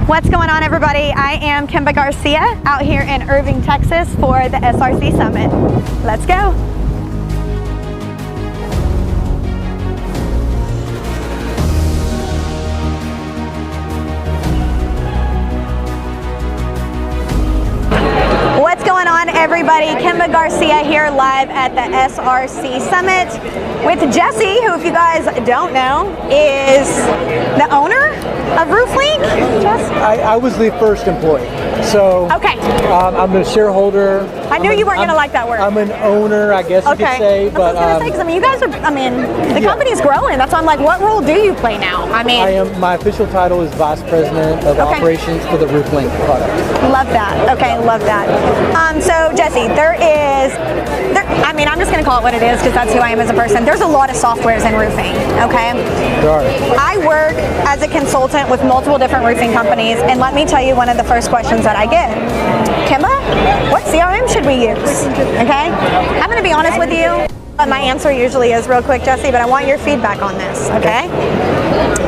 What's going on, everybody? I am Kimba Garcia out here in Irving, Texas for the SRC Summit. Let's go. What's going on, everybody? Kimba Garcia here live at the SRC Summit with Jesse, who, if you guys don't know, is the owner of Rooflink. I was the first employee, so okay. I'm a shareholder. I knew you weren't going to like that word. I'm an owner, I guess you could say. But I was going to say, because I mean, you guys are. I mean, the company's growing. That's why I'm like, what role do you play now? I mean, my official title is Vice President of Operations for the Rooflink product. Love that. Okay, love that. So Jesse, I mean, I'm just going to call it what it is because that's who I am as a person. There's a lot of softwares in roofing. Okay. There are. I work as a consultant with multiple different roofing companies, and let me tell you one of the first questions that I get. Kimba, what CRM should we use? Okay? I'm going to be honest with you. My answer usually is real quick, Jesse, but I want your feedback on this, okay?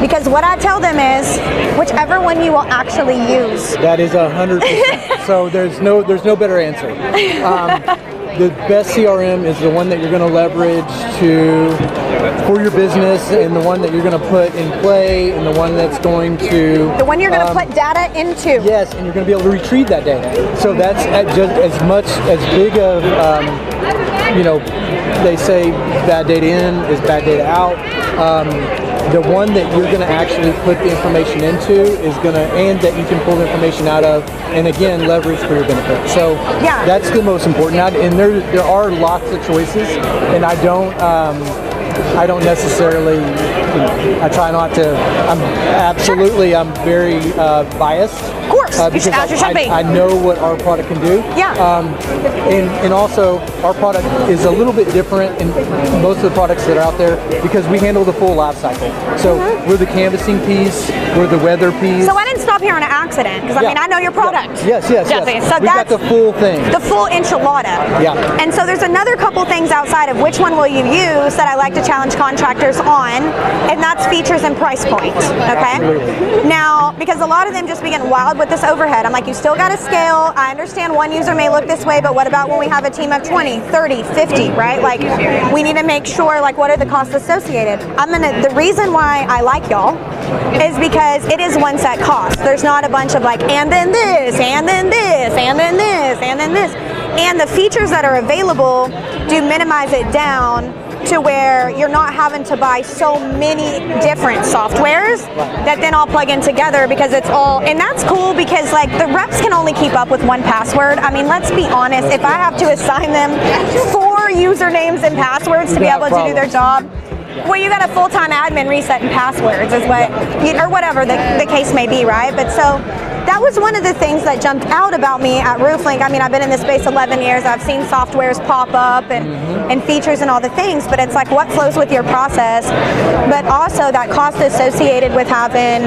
Because what I tell them is whichever one you will actually use. That is 100%. So there's no better answer. The best CRM is the one that you're going to leverage for your business, and the one that you're going to put in play, and the one that's going to... The one you're going to put data into. Yes, and you're going to be able to retrieve that data. So that's just as big of, they say bad data in is bad data out. The one that you're going to actually put the information into is going to, and that you can pull the information out of, and again, leverage for your benefit. So that's the most important. And there are lots of choices, and I don't necessarily, I try not to, I'm very biased. Of course, because I know what our product can do. Yeah. And also, our product is a little bit different in most of the products that are out there because we handle the full life cycle. So we're the canvassing piece, we're the weather piece. So I didn't stop here on an accident because I mean, I know your product. Yes. So we got the full thing. The full enchilada. Yeah. And so there's another couple things outside of which one will you use that I like to challenge contractors on, and that's features and price point, okay? Absolutely. Now, because a lot of them just be getting wild with this overhead. I'm like, you still got to scale. I understand one user may look this way, but what about when we have a team of 20, 30, 50, right? Like, we need to make sure, like, what are the costs associated? The reason why I like y'all is because it is one set cost. There's not a bunch of like, and then this, and then this, and then this, and then this. And the features that are available do minimize it down to where you're not having to buy so many different softwares that then all plug in together, because it's all, and that's cool because like the reps can only keep up with one password. I mean, let's be honest, if I have to assign them 4 usernames and passwords to be able to do their job, well, you got a full-time admin resetting passwords is what, or whatever the case may be, right? But so that was one of the things that jumped out about me at Rooflink. I mean, I've been in this space 11 years. I've seen softwares pop up and features and all the things, but it's like what flows with your process, but also that cost associated with having,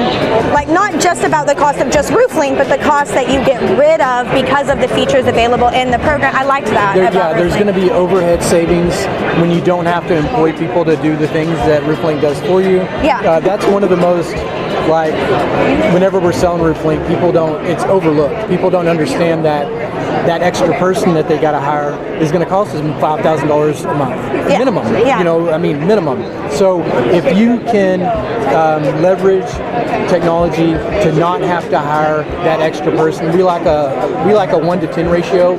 like, not just about the cost of just Rooflink, but the cost that you get rid of because of the features available in the program. I liked that. There's going to be overhead savings when you don't have to employ people to do the things that Rooflink does for you. Yeah. That's one of the most, like, whenever we're selling Rooflink, it's overlooked. People don't understand that extra person that they got to hire is going to cost them $5,000 a month, minimum. Minimum. So if you can leverage technology to not have to hire that extra person, we like a 1 to 10 ratio,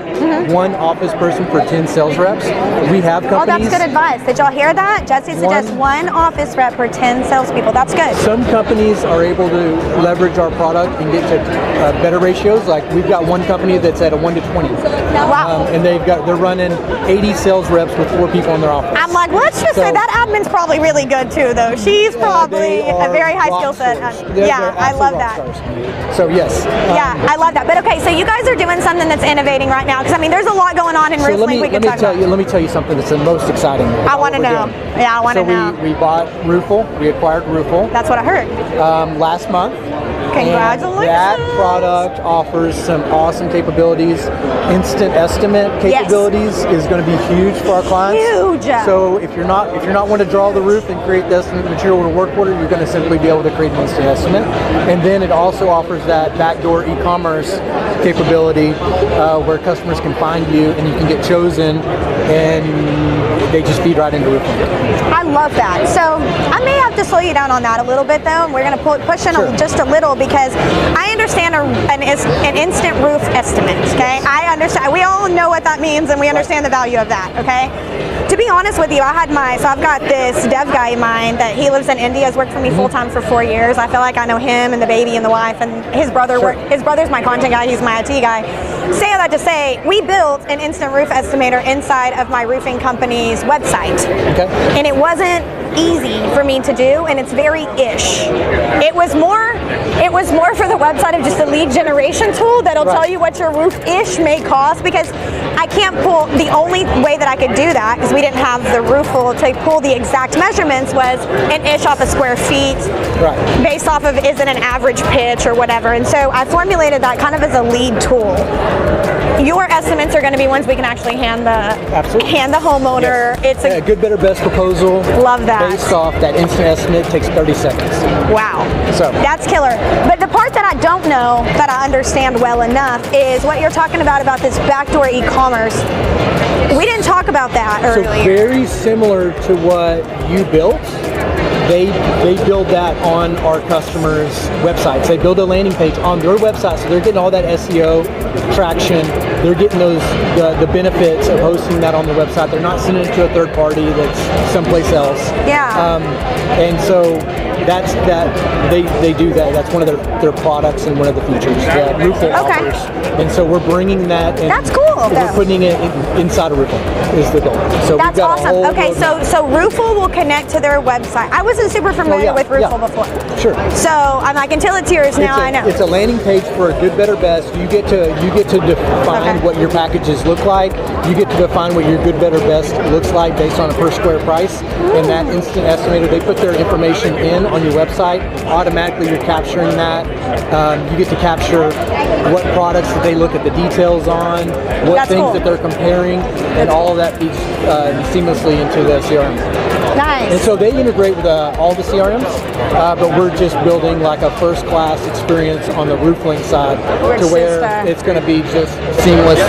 one office person for 10 sales reps. We have companies. Oh, that's good advice. Did y'all hear that? Jesse suggests one office rep per 10 salespeople. That's good. Some companies are able to leverage our product and get to better ratios. Like, we've got one company that's at a 1 to 20. Wow. And they're running 80 sales reps with 4 people in their office. I'm like, let's just say that admin's probably really good too, though. She's probably a very high skill set. I love that. Stars. So yes. I love that. But okay, so you guys are doing something that's innovating right now, because I mean, there's a lot going on in Rooflink. Let me tell you something that's the most exciting. I want to know. Yeah, I want to know. We bought Roofl. We acquired Roofl. That's what I heard. Last month. Congratulations. And that product offers some awesome capabilities. Instant estimate capabilities is going to be huge for our clients. Huge. So if you're not want to draw the roof and create the estimate material with a work order, you're going to simply be able to create an instant estimate. And then it also offers that backdoor e-commerce capability where customers can find you and you can get chosen and they just feed right into Rooflink. I love that. So I may have to slow you down on that a little bit though, and we're going to push in just a little because I understand an instant roof estimate, okay? I understand. We all know what that means and we understand the value of that, okay? To be honest with you, I've got this dev guy of mine that he lives in India, has worked for me full-time for 4 years. I feel like I know him and the baby and the wife, and his brother. His brother's my content guy, he's my IT guy. Say all that to say, we built an instant roof estimator inside of my roofing company's website. Okay. And it wasn't easy for me to do, and it's very ish. It was more for the website of just a lead generation tool that'll tell you what your roof ish may cost, because I can't pull, the only way that I could do that, because we didn't have the Roofle to pull the exact measurements, was an ish off of square feet, based off of is it an average pitch or whatever. And so I formulated that kind of as a lead tool. Your estimates are going to be ones we can actually hand the homeowner. Yes. It's a good, better, best proposal. Love that. Based off that instant estimate takes 30 seconds. Wow. So that's killer. But the part that I don't know that I understand well enough is what you're talking about this backdoor e-commerce. We didn't talk about that earlier. So very similar to what you built. They build that on our customers' websites. They build a landing page on their website, so they're getting all that SEO traction. They're getting the benefits of hosting that on their website. They're not sending it to a third party that's someplace else. Yeah. And so they do that. That's one of their products and one of the features that Rooflink offers. And so we're bringing that in. That's cool. We're putting it inside of Rooflink is the goal. So that's awesome. Okay, so Roofle will connect to their website. I wasn't super familiar with Roofle before. Sure. So I can tell it's yours now. I know. It's a landing page for a good, better, best. You get to define what your packages look like. You get to define what your good, better, best looks like based on a per square price. And that instant estimator, they put their information in on your website. Automatically, you're capturing that. You get to capture what products that they look at the details on, what things that they're comparing, and all of that feeds seamlessly into the CRM. Nice. And so they integrate with all the CRMs, but we're just building like a first-class experience on the Rooflink side to where it's going to be just seamless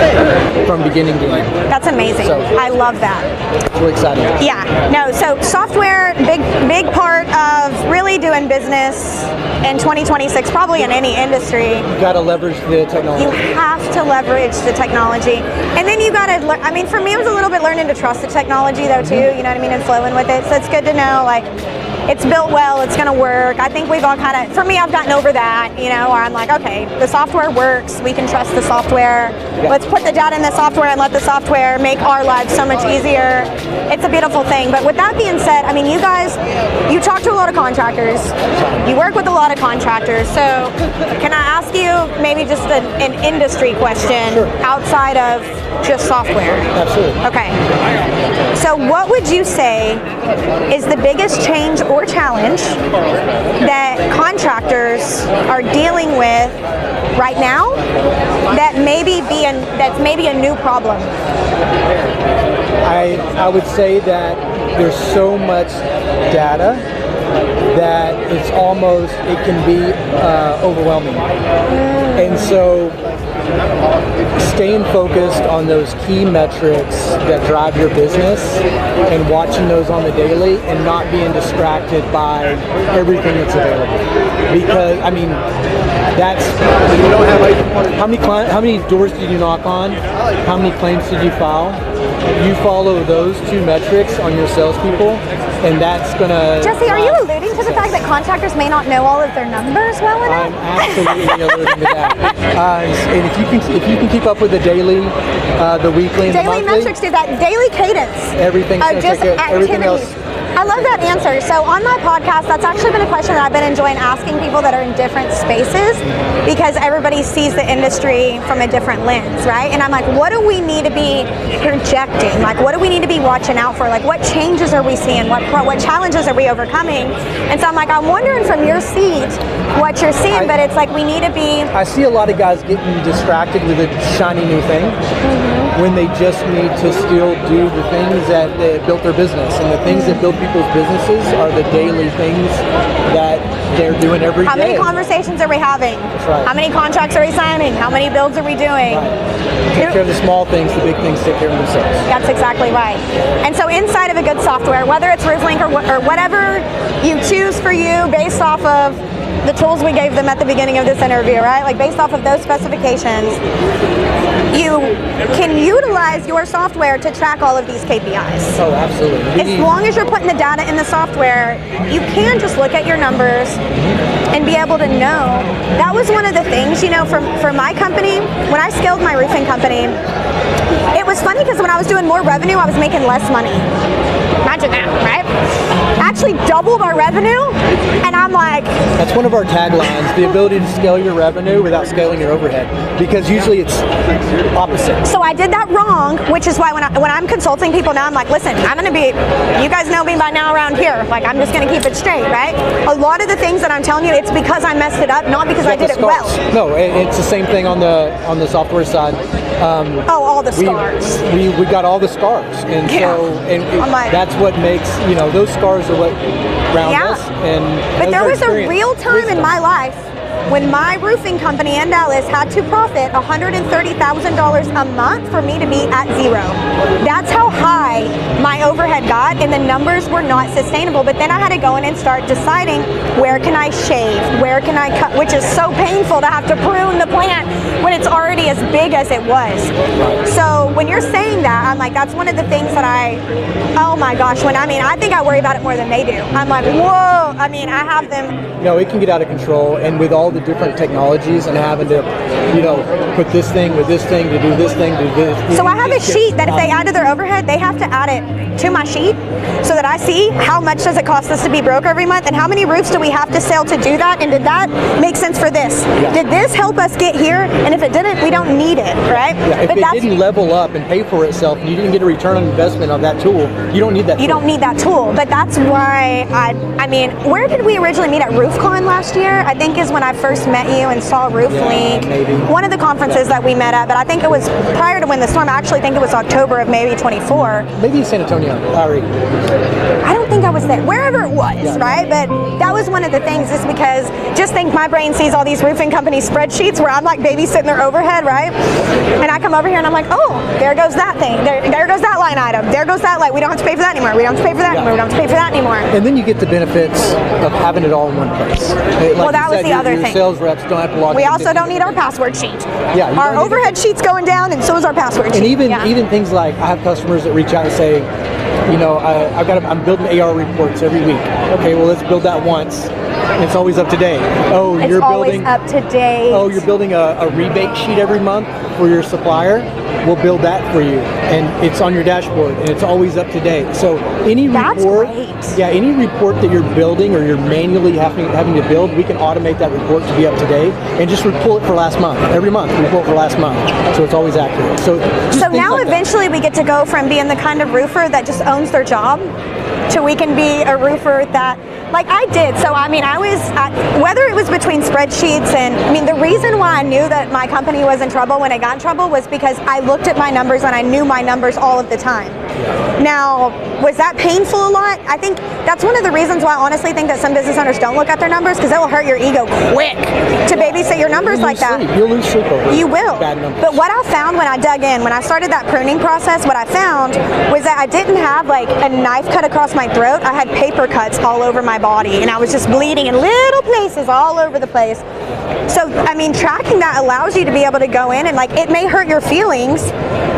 from beginning to end. That's amazing. So, I love that. It's really exciting. Yeah. No, so software, big part of really doing business in 2026, probably in any industry. You've got to leverage the technology. You have to leverage the technology. And then you got to, for me, it was a little bit learning to trust the technology though too, you know what I mean, and flowing with it. So it's good to know, it's built well, it's going to work. I think we've all for me, I've gotten over that, where I'm like, okay, the software works, we can trust the software. Yeah. Let's put the data in the software and let the software make our lives so much easier. It's a beautiful thing. But with that being said, you guys, you talk to a lot of contractors, you work with a lot of contractors, so can I ask you maybe just an industry question outside of just software? Absolutely. Okay. So what would you say is the biggest change or challenge that contractors are dealing with right now that's maybe a new problem? I would say that there's so much data that it can be overwhelming. And so staying focused on those key metrics that drive your business and watching those on the daily and not being distracted by everything that's available. Because that's how many doors did you knock on? How many claims did you file? You follow those two metrics on your salespeople, and that's gonna. Jesse, are you alluding to the fact that contractors may not know all of their numbers well enough? I'm absolutely alluding to that. And if you can keep up with the daily, the weekly, and the monthly, metrics, do that daily cadence. Everything else. I love that answer. So on my podcast, that's actually been a question that I've been enjoying asking people that are in different spaces, because everybody sees the industry from a different lens, right? And I'm like, what do we need to be projecting? Like, what do we need to be watching out for? Like, what changes are we seeing? What challenges are we overcoming? And so I'm like, I'm wondering from your seat what you're seeing, but it's like we need to be... I see a lot of guys getting distracted with a shiny new thing when they just need to still do the things that built their business. And the things that build people's businesses are the daily things that they're doing every day. How many conversations are we having? That's right. How many contracts are we signing? How many builds are we doing? Right. Take care of the small things, the big things take care of themselves. That's exactly right. And so inside of a good software, whether it's Rooflink or whatever you choose for you based off of the tools we gave them at the beginning of this interview, right? Like based off of those specifications, you can utilize your software to track all of these KPIs. Oh, absolutely. As long as you're putting the data in the software, you can just look at your numbers and be able to know. That was one of the things, you know, for my company, when I scaled my roofing company, it was funny because when I was doing more revenue, I was making less money. Imagine that, right? Actually doubled our revenue, and I'm like... That's one of our taglines, the ability to scale your revenue without scaling your overhead, because usually it's opposite. So I did that wrong, which is why when I'm consulting people now, I'm like, listen, I'm going to be, you guys know me by now around here, like I'm just going to keep it straight, right? A lot of the things that I'm telling you, it's because I messed it up, not because I did it well. No, it's the same thing on the software side. All the scars. We got all the scars, and that's what makes, you know, those scars are what ground us. But there was a real time in my life when my roofing company in Dallas had to profit $130,000 a month for me to be at zero. That's how high my overhead got, and the numbers were not sustainable. But then I had to go in and start deciding, where can I shave, where can I cut, which is so painful to have to prune the plant when it's already as big as it was. So when you're saying that, I'm like, that's one of the things that oh my gosh, I think I worry about it more than they do. I'm like, whoa, I have them. No, it can get out of control, and with all the different technologies and having to, you know, put this thing with this thing to do this thing to do this. So I have a sheet that if they add to their overhead, they have to add it to my sheet so that I see how much does it cost us to be broke every month and how many roofs do we have to sell to do that, and did that make sense for this? Yeah. Did this help us get here? And if it didn't, we don't need it, right? Yeah, if it didn't level up and pay for itself and you didn't get a return on investment on that tool, you don't need that tool. You don't need that tool. But that's why where did we originally meet? At RoofCon last year, I think is when I first met you and saw Rooflink. Maybe. One of the conferences that we met at, but I think it was prior to when the storm. I actually think it was October of maybe 24. Maybe in San Antonio. I don't think I was there. Wherever it was, right? But that was one of the things, is because just think my brain sees all these roofing company spreadsheets where I'm like babysitting their overhead, right? And I come over here and I'm like, oh, there goes that thing. There goes that line item. There goes that light. We don't have to pay for that anymore. We don't have to pay for that anymore. We don't have to pay for that anymore. And then you get the benefits of having it all in one place. Well, that was the other thing. Sales reps don't have to log in. We also don't need our password sheet. Yeah, our overhead sheet's going down, and so is our password sheet. And even things like, I have customers that reach out and say, you know, I'm building AR reports every week. Okay, well, let's build that once. It's always up to date. Oh, you're building up to date. Oh, you're building a rebate sheet every month for your supplier. We'll build that for you, and it's on your dashboard, and it's always up to date. So any report that you're building or you're manually having to build, we can automate that report to be up to date, and just pull it for last month. Every month, we pull it for last month, so it's always accurate. So now eventually we get to go from being the kind of roofer that just owns their job to we can be a roofer that, like I did. So whether it was between spreadsheets and, the reason why I knew that my company was in trouble when it got in trouble was because I looked at my numbers and I knew my numbers all of the time. Now, was that painful a lot? I think that's one of the reasons why I honestly think that some business owners don't look at their numbers, because it will hurt your ego quick to babysit your numbers like that. You'll lose sleep over You will. Bad numbers. But what I found when I dug in, when I started that pruning process, what I found was that I didn't have like a knife cut across my throat. I had paper cuts all over my body, and I was just bleeding in little places all over the place. So, tracking that allows you to be able to go in and, like, it may hurt your feelings,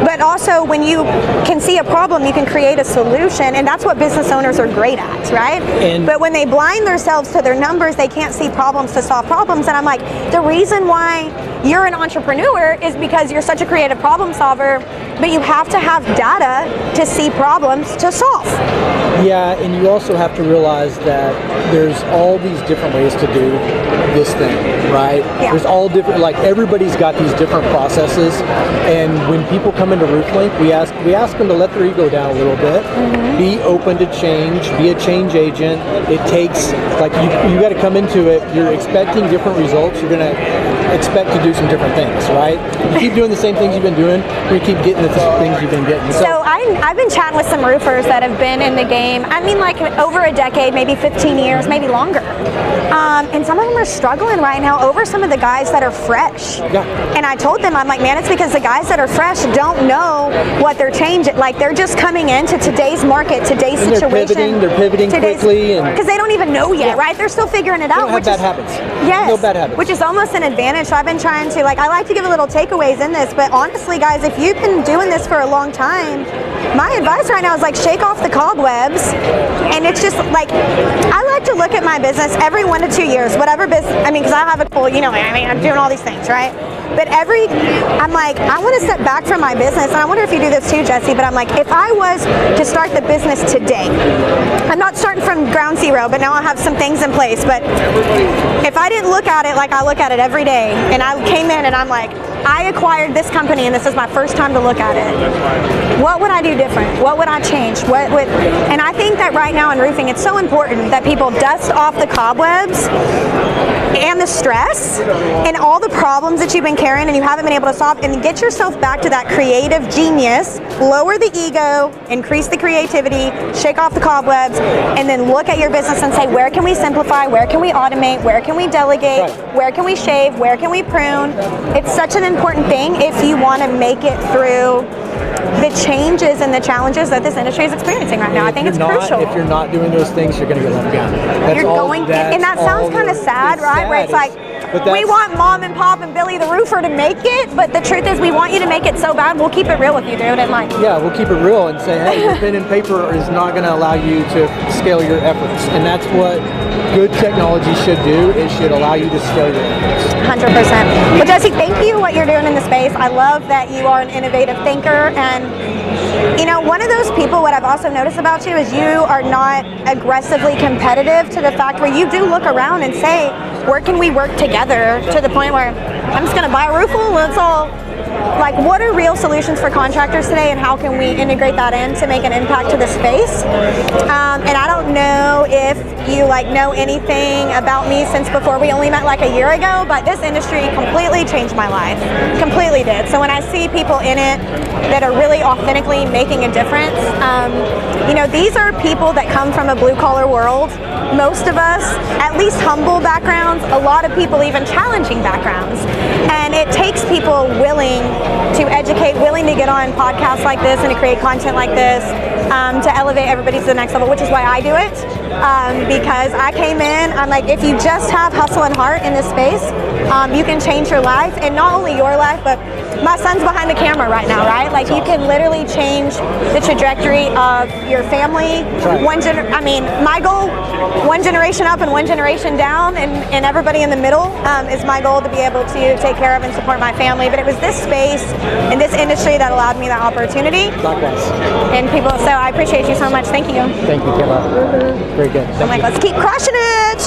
but also when you can see a problem, you can create a solution, and that's what business owners are great at, right? But when they blind themselves to their numbers, they can't see problems to solve problems, and I'm like, the reason why you're an entrepreneur is because you're such a creative problem solver, but you have to have data to see problems to solve. Yeah, and you also have to realize that there's all these different ways to do this thing, right? Yeah. There's all different, like everybody's got these different processes, and when people come into Rooflink, we ask them to let their ego down a little bit, be open to change, be a change agent. It takes, like you got to come into it, you're expecting different results, you're going to expect to do some different things, right? You keep doing the same things you've been doing, you keep getting the things you've been getting. So I've been chatting with some roofers that have been in the game, I mean like over a decade, maybe 15 years, maybe longer. And some of them are struggling right now over some of the guys that are fresh. Yeah. And I told them, I'm like, man, it's because the guys that are fresh don't know what they're changing. Like they're just coming into today's market, today's and situation. They're pivoting quickly. Because they don't even know yet, right? They're still figuring it out. Don't have bad habits. Yes. No bad habits. Which is almost an advantage. So I've been trying to, I like to give a little takeaways in this, but honestly, guys, if you've been doing this for a long time, my advice right now is shake off the cobwebs. And it's just I like to look at my business every 1 to 2 years, whatever business, because I have a goal, I'm doing all these things, right? But I'm like, I want to step back from my business, and I wonder if you do this too, Jesse, but I'm like, if I was to start the business today, I'm not starting from ground zero, but now I have some things in place, but if I didn't look at it like I look at it every day, and I came in and I'm like, I acquired this company and this is my first time to look at it, what would I do different? What would I change? And I think that right now in roofing, it's so important that people dust off the cobwebs and the stress and all the problems that you've been carrying and you haven't been able to solve, and get yourself back to that creative genius, lower the ego, increase the creativity, shake off the cobwebs, and then look at your business and say, where can we simplify? Where can we automate? Where can we delegate? Where can we shave? Where can we prune? It's such an important thing if you want to make it through the changes and the challenges that this industry is experiencing right now. I think it's crucial. If you're not doing those things, you're going to get left behind. And that sounds kind of sad, right? Where it's like, we want Mom and Pop and Billy the roofer to make it, but the truth is we want you to make it so bad, we'll keep it real with you, dude. And yeah, we'll keep it real and say, hey, your pen and paper is not going to allow you to scale your efforts. And that's what good technology should do. It should allow you to scale your efforts. 100%. Well, Jesse, thank you what you're doing in the space. I love that you are an innovative thinker, and one of those people, what I've also noticed about you is you are not aggressively competitive, to the fact where you do look around and say, where can we work together, to the point where I'm just going to buy a roof, let's all, what are real solutions for contractors today, and how can we integrate that in to make an impact to the space? And I don't know if you know anything about me since before we only met a year ago, but this industry completely changed my life. Completely did. So when I see people in it that are really authentically making a difference, these are people that come from a blue collar world. Most of us, at least humble backgrounds, a lot of people even challenging backgrounds. And it takes people willing to educate, willing to get on podcasts like this and to create content like this, to elevate everybody to the next level, which is why I do it. Because I came in, I'm like, if you just have hustle and heart in this space, you can change your life, and not only your life, but my son's behind the camera right now, right? You can literally change the trajectory of your family. My goal, one generation up and one generation down, and everybody in the middle is my goal, to be able to take care of and support my family. But it was this space and this industry that allowed me that opportunity. Likewise. And people, so I appreciate you so much. Thank you. Thank you, Kimba. Very good. I'm like, let's keep crushing it.